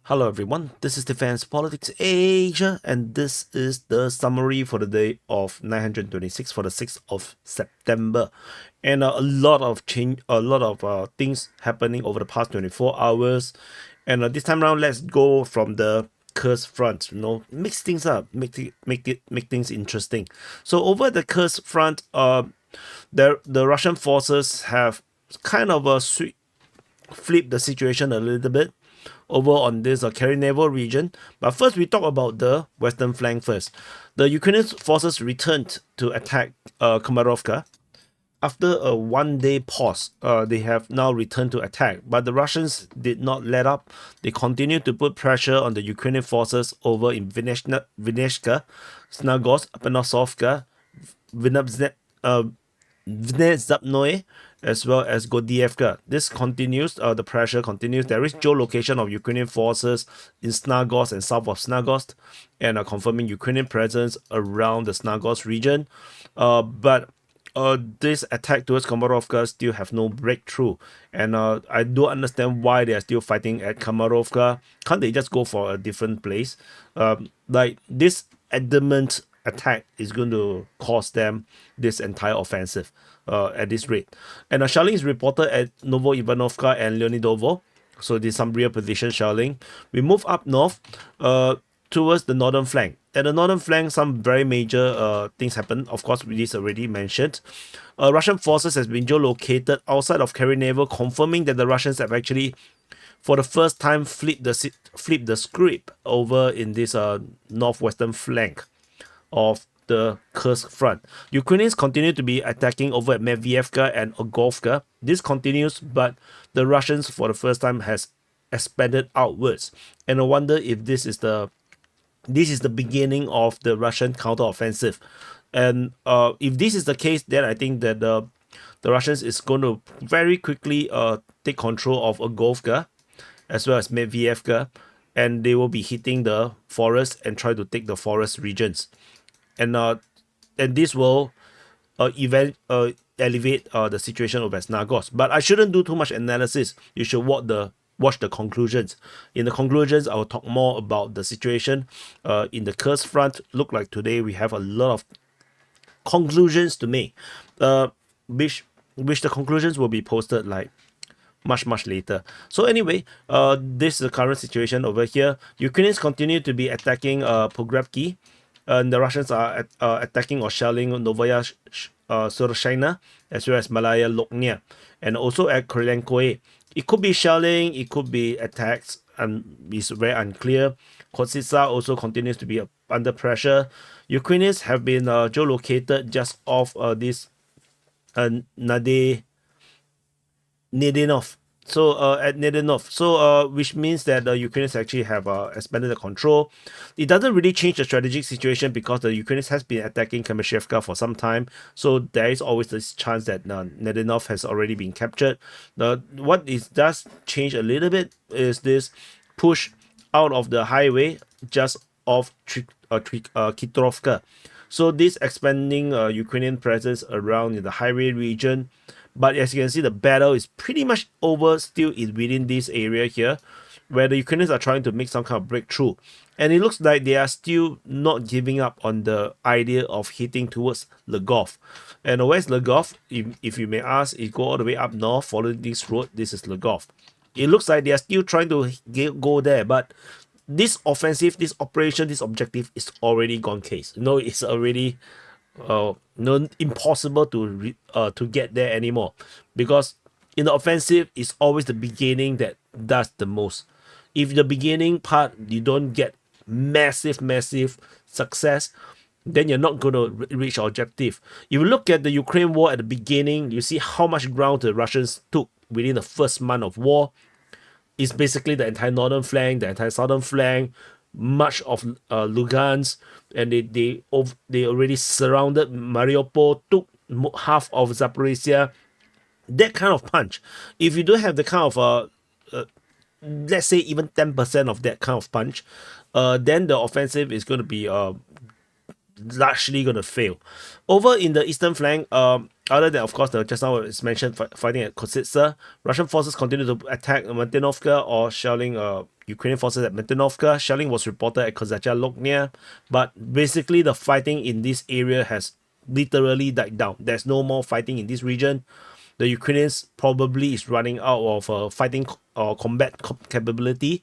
Hello everyone, this is Defense Politics Asia, and this is the summary for the day of 926 for the 6th of September. And a lot of change, a lot of things happening over the past 24 hours. And this time around, let's go from the curse front. Mix things up, make things interesting. So over the curse front, the Russian forces have kind of flip the situation a little bit over on this Kherson naval region. But first, we talk about the western flank first. The Ukrainian forces returned to attack Komarovka. After a one-day pause, they have now returned to attack, but the Russians did not let up. They continued to put pressure on the Ukrainian forces over in Vinnytsia, Snagorsk, Penosovka, Vnezapnoye, as well as Godievka. This continues, the pressure continues. There is geolocation of Ukrainian forces in Snagorsk and south of Snagorsk, and confirming Ukrainian presence around the Snagorsk region. But this attack towards Komarovka still have no breakthrough, and I do understand why they are still fighting at Komarovka. Can't they just go for a different place? Like this adamant attack is going to cost them this entire offensive at this rate. And shelling is reported at Novo Ivanovka and Leonidovo. So there's some rear position shelling. We move up north towards the northern flank. At the northern flank, some very major things happen. Of course, this already mentioned. Russian forces has been geolocated outside of Kherson Naval, confirming that the Russians have actually, for the first time, flipped the script over in this northwestern flank of the Kursk front. Ukrainians continue to be attacking over at Medvedevka and Ogovka. This continues, but the Russians, for the first time, has expanded outwards. And I wonder if this is the beginning of the Russian counteroffensive. And if this is the case, then I think that the Russians is going to very quickly take control of Ogovka as well as Medvedevka, and they will be hitting the forest and try to take the forest regions. And this will elevate the situation of Snagorsk. But I shouldn't do too much analysis. You should watch the conclusions. In the conclusions, I will talk more about the situation in the Kursk front. Look like today we have a lot of conclusions to make, which the conclusions will be posted like much later. So anyway, this is the current situation over here. Ukrainians continue to be attacking Pogrebki, and the Russians are attacking or shelling Novaya Surshina as well as Malaya Loknia, and also at Krylenkoe. It could be shelling, it could be attacks, and it's very unclear. Kotsitsa also continues to be under pressure. Ukrainians have been geolocated just off this Nedenov. So at Nedenov, so which means that the Ukrainians actually have expanded the control. It doesn't really change the strategic situation because the Ukrainians has been attacking Kamyshevka for some time. So there is always this chance that Nedenov has already been captured. What it does change a little bit is this push out of the highway just off Kitrovka. So this expanding Ukrainian presence around in the highway region. But as you can see, the battle is pretty much over still within this area here, where the Ukrainians are trying to make some kind of breakthrough. And it looks like they are still not giving up on the idea of hitting towards Lgov. And where's Lgov? If you may ask, you go all the way up north, following this road, this is Lgov. It looks like they are still trying to go there, but this offensive, this operation, this objective is already gone case. It's already impossible to get there anymore, because in the offensive it's always the beginning that does the most. If the beginning part you don't get massive success, then you're not going to reach your objective. If you look at the Ukraine war at the beginning, you see how much ground the Russians took within the first month of war. It's basically the entire northern flank, the entire southern flank, much of Lugansk, and they already surrounded Mariupol, took half of Zaporizhia. That kind of punch. If you don't have the kind of let's say even 10% of that kind of punch, then the offensive is going to be largely going to fail. Over in the eastern flank, other than, of course, just now it's mentioned fighting at Kotsitsa, Russian forces continue to attack Martinovka or shelling Ukrainian forces at Metinovka. Shelling was reported at Kozacha Loknia, but basically the fighting in this area has literally died down. There's no more fighting in this region. The Ukrainians probably is running out of fighting or combat capability,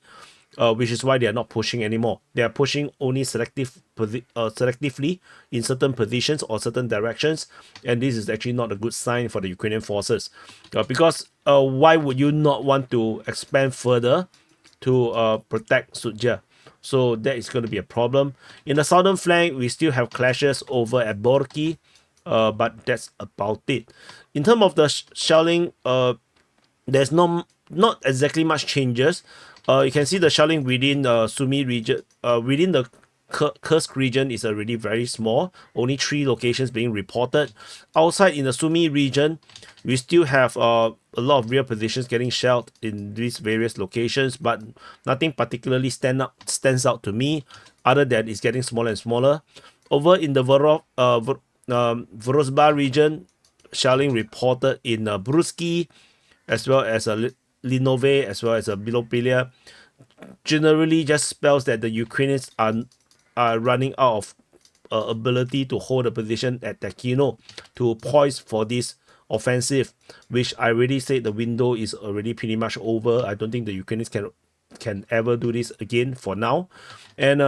which is why they are not pushing anymore. They are pushing only selectively in certain positions or certain directions, and this is actually not a good sign for the Ukrainian forces, because why would you not want to expand further to protect Sudja? So that is going to be a problem. In the southern flank, we still have clashes over at Borki, but that's about it. In terms of the shelling, there's not exactly much changes. You can see the shelling within Sumy region, within the Kursk region is already very small. Only 3 locations being reported. Outside in the Sumy region, we still have a lot of rear positions getting shelled in these various locations, but nothing particularly stands out to me, other than it's getting smaller and smaller. Over in the Vorozhba region, shelling reported in Bruski, as well as Linove, as well as Bilopilia. Generally just spells that the Ukrainians are running out of ability to hold a position at Takino to poise for this offensive, which I already said the window is already pretty much over. I don't think the Ukrainians can ever do this again for now. And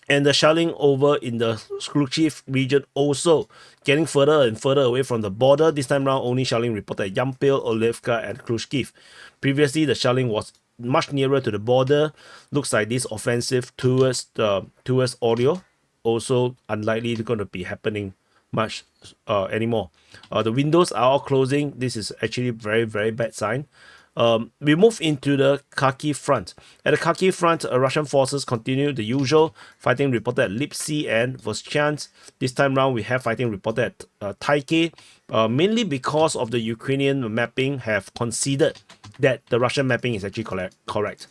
the shelling over in the Khrushchev region also getting further and further away from the border. This time round, only shelling reported at Yampil, Olivka, and Khrushchev. Previously, the shelling was much nearer to the border. Looks like this offensive towards Oreo also unlikely going to be happening much anymore. The windows are all closing. This is actually very, very bad sign. We move into the Kharkiv front. At the Kharkiv front, Russian forces continue the usual fighting reported at Lipsy and Voschansk. This time round, we have fighting reported at Taike, mainly because of the Ukrainian mapping have conceded that the Russian mapping is actually correct.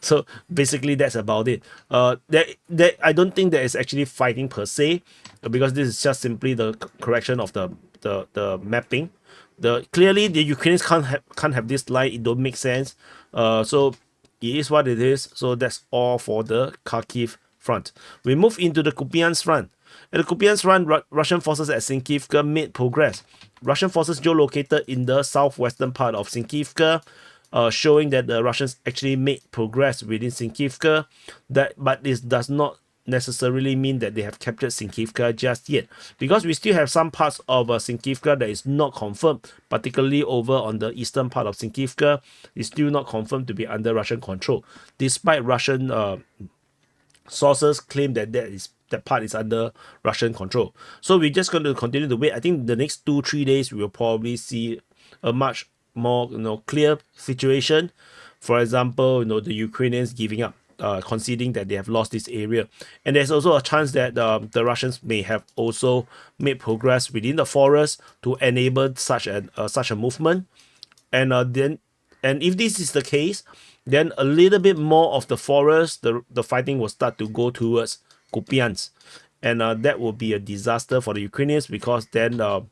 So basically, that's about it. I don't think there is actually fighting per se, because this is just simply the correction of the mapping. Clearly the Ukrainians can't have this line. It don't make sense. So it is what it is. So that's all for the Kharkiv front. We move into the Kupiansk front. At the Kupiansk front, Russian forces at Sinkivka made progress. Russian forces geolocated in the southwestern part of Sinkivka, showing that the Russians actually made progress within Sinkivka. But this does not necessarily mean that they have captured Sinkivka just yet, because we still have some parts of Sinkivka that is not confirmed, particularly over on the eastern part of Sinkivka. It's still not confirmed to be under Russian control, despite Russian sources claim that that part is under Russian control. So we're just going to continue to wait. I think the next 2-3 days we will probably see a much more clear situation. For example, the Ukrainians giving up, conceding that they have lost this area, and there's also a chance that the Russians may have also made progress within the forest to enable such a movement. And if this is the case, then a little bit more of the forest, the fighting will start to go towards Kupiansk, and that will be a disaster for the Ukrainians, because then the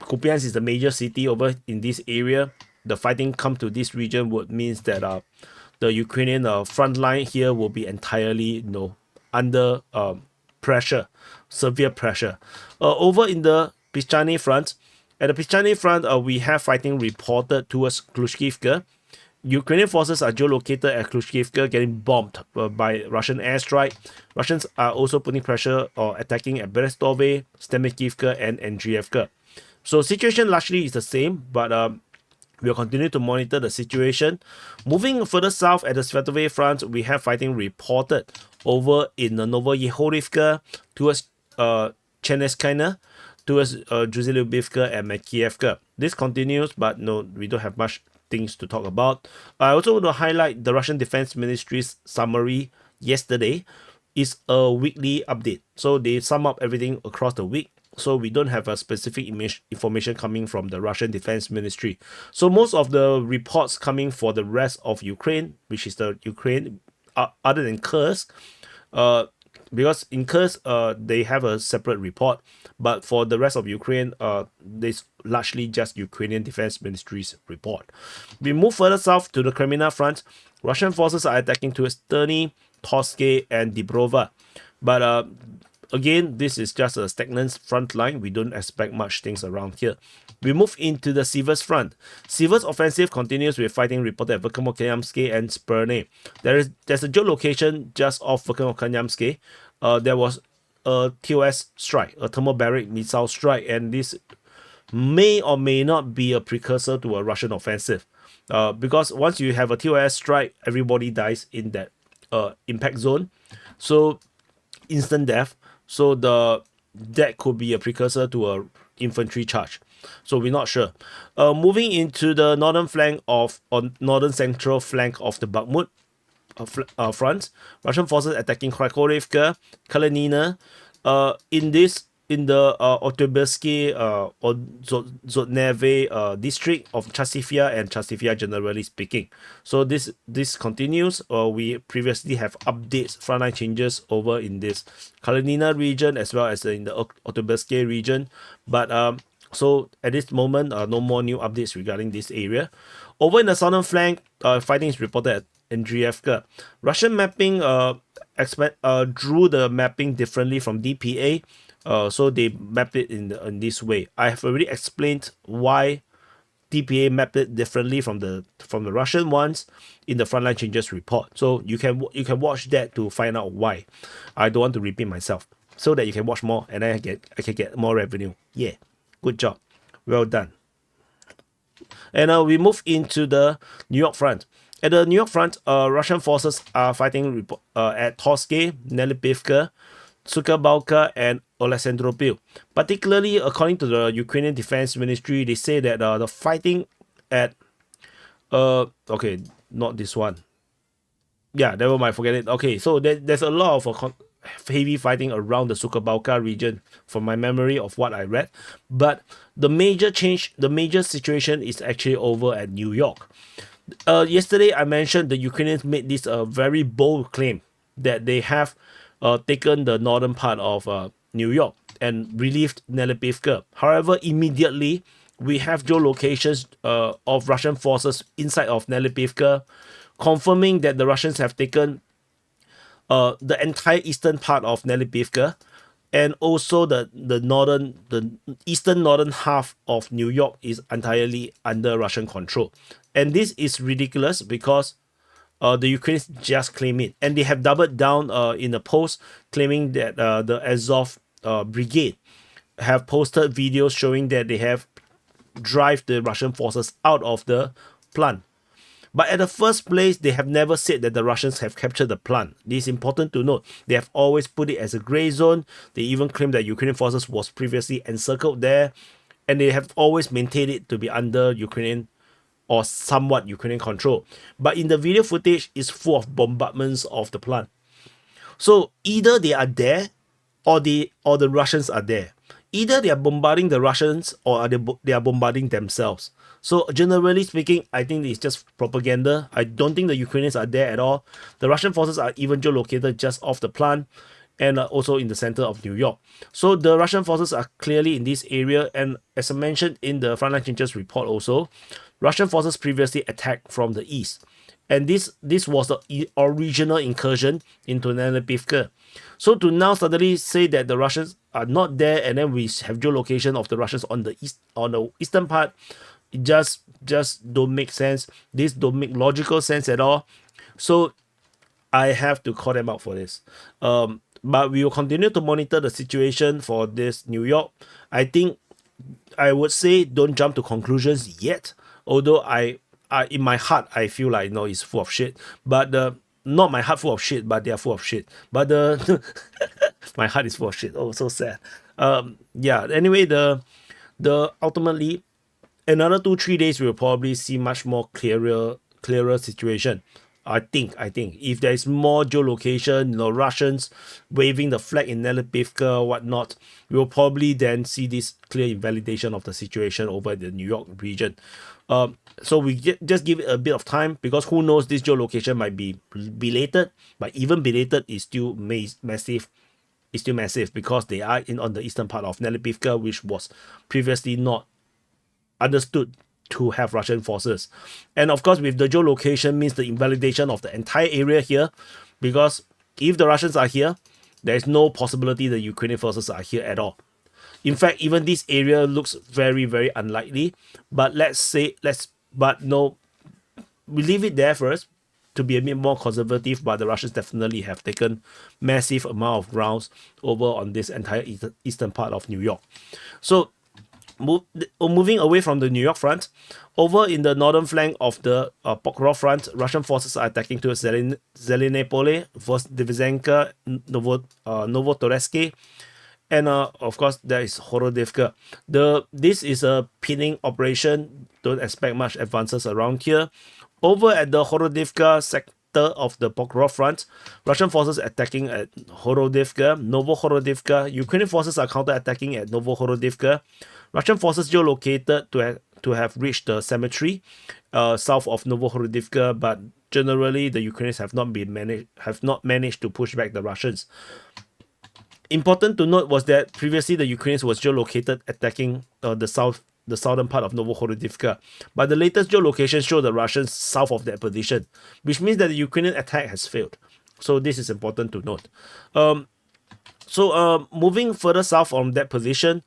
Kupiansk is the major city over in this area. The fighting come to this region would means that the Ukrainian front line here will be entirely under pressure, severe pressure. Over in the Pischany front, at the Pischany front, we have fighting reported towards Khrushchevka. Ukrainian forces are geolocated at Khrushchevka, getting bombed by Russian airstrike. Russians are also putting pressure or attacking at Berestove, Stemikivka, and Andriivka. So situation largely is the same, but we'll continue to monitor the situation. Moving further south at the Svetove front, we have fighting reported over in Novoyehorivka towards Cheneskina, towards Druzilubivka and Makievka. This continues, but no, we don't have much things to talk about. I also want to highlight the Russian Defense Ministry's summary yesterday. Is a weekly update, so they sum up everything across the week. So we don't have a specific information coming from the Russian Defense Ministry. So most of the reports coming for the rest of Ukraine, which is the Ukraine other than Kursk, because in Kursk, they have a separate report, but for the rest of Ukraine, this largely just Ukrainian Defense Ministry's report. We move further south to the Crimea front. Russian forces are attacking towards Terny, Toske, and Dibrova, but again, this is just a stagnant front line. We don't expect much things around here. We move into the Sivers front. Sivers offensive continues with fighting reported at Verkhovno-Kanyamsky and Sperne. There's a geolocation just off Verkhovno-Kanyamsky. There was a TOS strike, a thermobaric missile strike, and this may or may not be a precursor to a Russian offensive. Because once you have a TOS strike, everybody dies in that impact zone. So instant death. So that could be a precursor to a infantry charge. So we're not sure. Moving into the northern flank or northern central flank of the Bakhmut front, Russian forces attacking Kharkovivka, Kalinina. In the Otyabrsky or Zotneve district of Chasivya and Chasivya, generally speaking. So this continues. We previously have updates, frontline changes over in this Kalinina region as well as in the Otyabrsky region. But so at this moment, no more new updates regarding this area. Over in the southern flank, fighting is reported at Andriivka. Russian mapping drew the mapping differently from DPA. So they mapped it in this way. I have already explained why DPA mapped it differently from the Russian ones in the frontline changes report. So you can watch that to find out why. I don't want to repeat myself, so that you can watch more and I can get more revenue. Yeah, good job, well done. And we move into the New York front. At the New York front, Russian forces are fighting at Toske, Nelipivka, Sukabalka, and Alexandropil. Particularly, according to the Ukrainian Defense Ministry, they say that the fighting at okay, not this one. Yeah, never mind, forget it. Okay, so there's a lot of heavy fighting around the Sukabalka region from my memory of what I read. But the major situation is actually over at New York. Yesterday, I mentioned the Ukrainians made this very bold claim that they have taken the northern part of New York and relieved Nelipivka. However, immediately we have geolocations of Russian forces inside of Nelipivka, confirming that the Russians have taken the entire eastern part of Nelipivka, and also the eastern northern half of New York is entirely under Russian control. And this is ridiculous because the Ukrainians just claim it, and they have doubled down in a post claiming that the Azov brigade have posted videos showing that they have drive the Russian forces out of the plant. But at the first place, they have never said that the Russians have captured the plant. This is important to note. They have always put it as a gray zone. They even claim that Ukrainian forces was previously encircled there, and they have always maintained it to be under Ukrainian or somewhat Ukrainian control. But in the video footage, it's full of bombardments of the plant. So either they are there, or the Russians are there. Either they are bombarding the Russians, or they are bombarding themselves. So generally speaking, I think it's just propaganda. I don't think the Ukrainians are there at all. The Russian forces are even geolocated just off the plant, and also in the center of New York. So the Russian forces are clearly in this area, and as I mentioned in the frontline changes report also, Russian forces previously attacked from the east. And this was the original incursion into Nelipivka. So to now suddenly say that the Russians are not there, and then we have geolocation of the Russians on the eastern part, it just don't make sense. This don't make logical sense at all. So I have to call them out for this. But we will continue to monitor the situation for this New York. I think I would say don't jump to conclusions yet. Although I in my heart I feel like it's full of shit. But not my heart full of shit, but they are full of shit. But my heart is full of shit. Oh, so sad. Yeah. Anyway, the ultimately another 2-3 days we will probably see much more clearer situation. I think if there is more geolocation, Russians waving the flag in Nelipivka, whatnot, we will probably then see this clear invalidation of the situation over the New York region. So we just give it a bit of time, because who knows, this geolocation might be belated, but even belated is still massive. It's still massive because they are on the eastern part of Nelipivka, which was previously not understood to have Russian forces. And of course, with the geolocation means the invalidation of the entire area here, because if the Russians are here, there is no possibility the Ukrainian forces are here at all. In fact, even this area looks very, very unlikely. But but no, we leave it there first to be a bit more conservative. But the Russians definitely have taken massive amount of grounds over on this entire eastern part of New York. So moving away from the New York front, over in the northern flank of the Pokrov front, Russian forces are attacking towards Zelenopole, Vozdvizenka, Novotoresk, and of course there is Horodivka. This is a pinning operation. Don't expect much advances around here. Over at the Horodivka sector of the Pokrov front, Russian forces attacking at Horodivka, Novohorodivka. Ukrainian forces are counter-attacking at Novohorodivka. Russian forces geolocated to have reached the cemetery south of Novohorodivka, but generally the Ukrainians have not managed to push back the Russians. Important to note was that previously the Ukrainians was geolocated attacking the southern part of Novohorodivka, but the latest geolocation showed the Russians south of that position, which means that the Ukrainian attack has failed. So this is important to note. Moving further south from that position,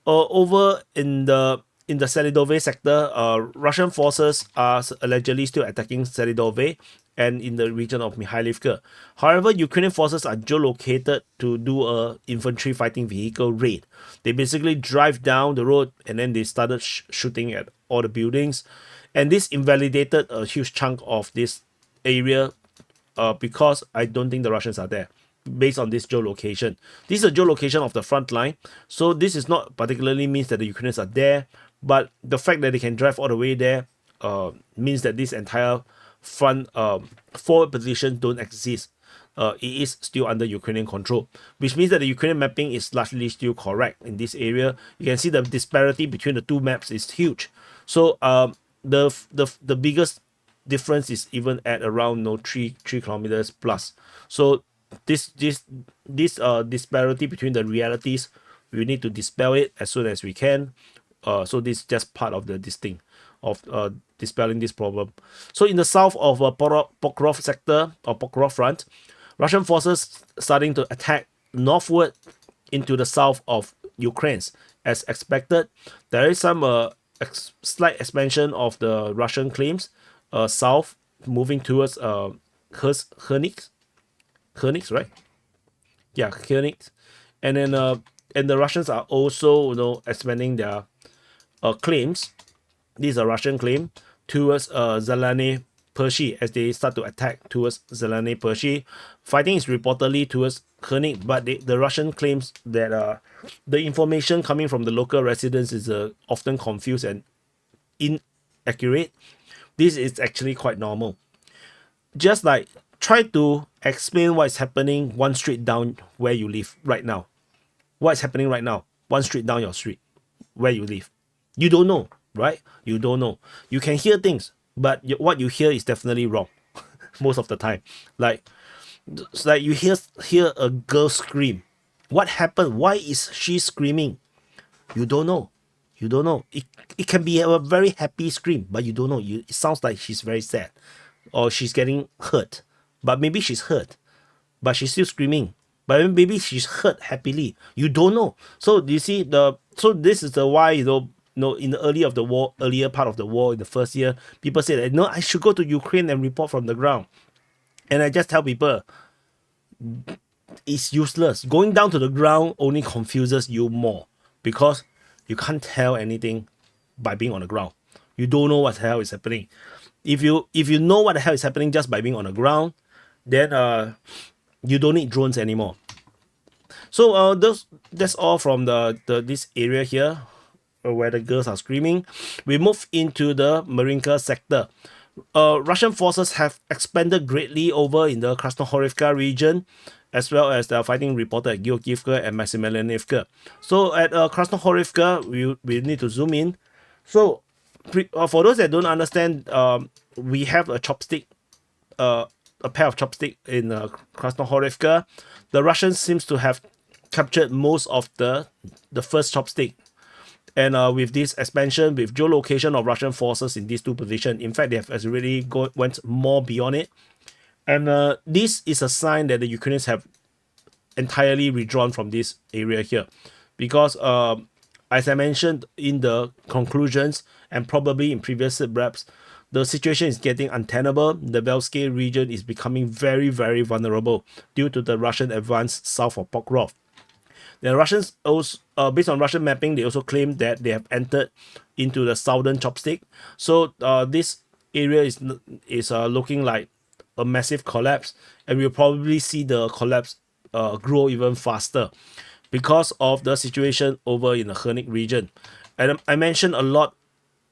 over in the Selidove sector, Russian forces are allegedly still attacking Selidove and in the region of Mikhailivka. However, Ukrainian forces are geolocated to do a infantry fighting vehicle raid. They basically drive down the road and then they started shooting at all the buildings, and this invalidated a huge chunk of this area because I don't think the Russians are there based on this geolocation. This is a geolocation of the front line, so this is not particularly means that the Ukrainians are there, but the fact that they can drive all the way there means that this entire front forward position don't exist. It is still under Ukrainian control, which means that the Ukrainian mapping is largely still correct in this area. You can see the disparity between the two maps is huge. So the biggest difference is even at around 3 kilometers plus. So this disparity between the realities, we need to dispel it as soon as we can. So this is just part of this thing of dispelling this problem. So in the south of Pokrov sector or Pokrov front, Russian forces starting to attack northward into the south of Ukraine. As expected, there is some slight expansion of the Russian claims south, moving towards Khernik, right? Yeah, Khernik. And then and the Russians are also expanding their claims. These are Russian claim towards Zeleny Pershi as they start to attack towards Zeleny Pershi. Fighting is reportedly towards Khernik, but the Russian claims that the information coming from the local residents is often confused and inaccurate. This is actually quite normal. Just like try to explain what's happening one street down where you live right now. What's happening right now? One street down your street where you live. You don't know, right? You don't know. You can hear things, but what you hear is definitely wrong most of the time. Like you hear a girl scream. What happened? Why is she screaming? You don't know. You don't know. It can be a very happy scream, but you don't know. It sounds like she's very sad or she's getting hurt. But maybe she's hurt, but she's still screaming. But maybe she's hurt happily. You don't know. So you see so this is the why in the earlier part of the war, in the first year, people say that no, I should go to Ukraine and report from the ground. And I just tell people it's useless. Going down to the ground only confuses you more because you can't tell anything by being on the ground. You don't know what the hell is happening. If you know what the hell is happening just by being on the ground, then you don't need drones anymore. So that's all from this area here where the girls are screaming. We move into the Marinka sector. Russian forces have expanded greatly over in the Krasnohorivka region, as well as the fighting reported at Georgievka and Maximilianivka. So at Krasnohorivka, we need to zoom in. So for those that don't understand, we have a chopstick, a pair of chopstick in Krasnohorivka. The Russians seems to have captured most of the first chopstick. And with this expansion, with geolocation of Russian forces in these two positions, in fact, they have really went more beyond it. And this is a sign that the Ukrainians have entirely withdrawn from this area here. Because as I mentioned in the conclusions and probably in previous SITREPs, the situation is getting untenable. The Velsky region is becoming very, very vulnerable due to the Russian advance south of Pokrov. The Russians also, based on Russian mapping, they also claim that they have entered into the southern chopstick. So this area is looking like a massive collapse, and we'll probably see the collapse grow even faster because of the situation over in the Hernik region. And I mentioned a lot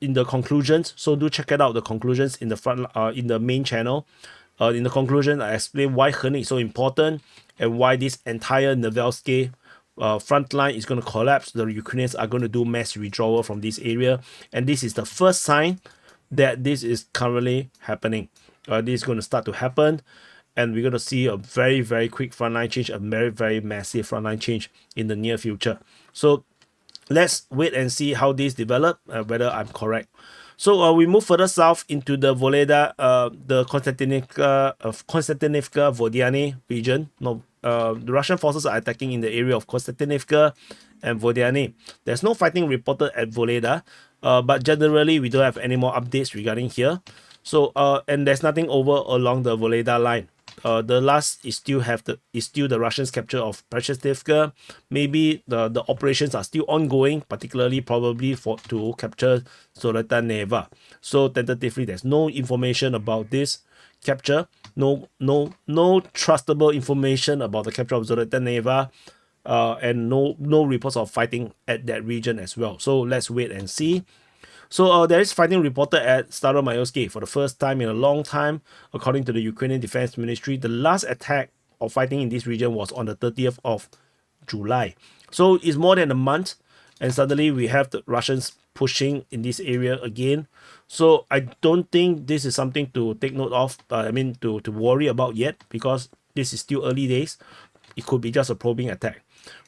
in the conclusions, so do check it out, the conclusions in the front in the main channel. In the conclusion, I explain why Hernik is so important and why this entire Nevelsky front line is going to collapse. The Ukrainians are going to do mass withdrawal from this area, and this is the first sign that this is currently happening. This is going to start to happen, and we're going to see a very, very quick frontline change, a very, very massive frontline change in the near future. So let's wait and see how this develop, whether I'm correct. So we move further south into the Voleda, the Konstantinivka, Vodiane region. No, the Russian forces are attacking in the area of Konstantinivka and Vodiane. There's no fighting reported at Voleda, but generally we don't have any more updates regarding here. So and there's nothing over along the Voleda line. The last is still the Russians' capture of Preshestivka. Maybe the operations are still ongoing, particularly probably to capture Zolota Neva. So tentatively, there's no information about this capture. No trustable information about the capture of Zolota Neva, and no reports of fighting at that region as well. So let's wait and see. So there is fighting reported at Staromayorsky for the first time in a long time, according to the Ukrainian Defense Ministry. The last attack of fighting in this region was on the 30th of July. So it's more than a month, and suddenly we have the Russians pushing in this area again. So I don't think this is something to take note of, to worry about yet, because this is still early days. It could be just a probing attack.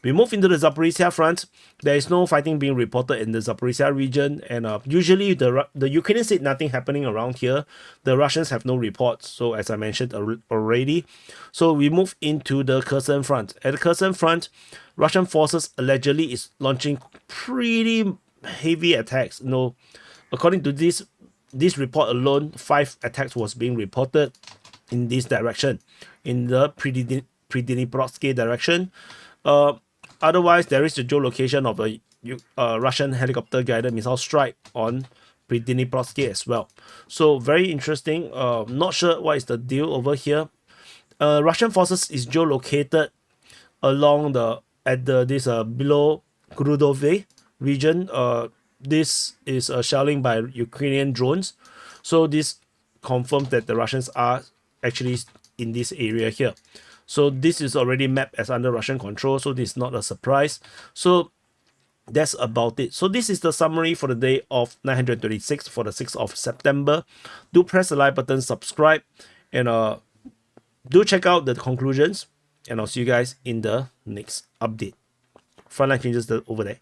We move into the Zaporizhia front. There is no fighting being reported in the Zaporizhia region, and usually the Ukrainians said nothing happening around here. The Russians have no reports, so as I mentioned already. So we move into the Kherson front. At the Kherson front, Russian forces allegedly is launching pretty heavy attacks. According to this report alone, 5 attacks was being reported in this direction, in the Pridniprovsky direction. Otherwise, there is the geolocation of a Russian helicopter-guided missile strike on Pridniprovsky as well. So very interesting. Not sure what is the deal over here. Russian forces is geolocated along this below Grudove region. This is shelling by Ukrainian drones. So this confirms that the Russians are actually in this area here. So this is already mapped as under Russian control, so this is not a surprise. So that's about it. So this is the summary for the day of 926 for the 6th of September. Do press the like button, subscribe, and do check out the conclusions, and I'll see you guys in the next update. Frontline changes over there.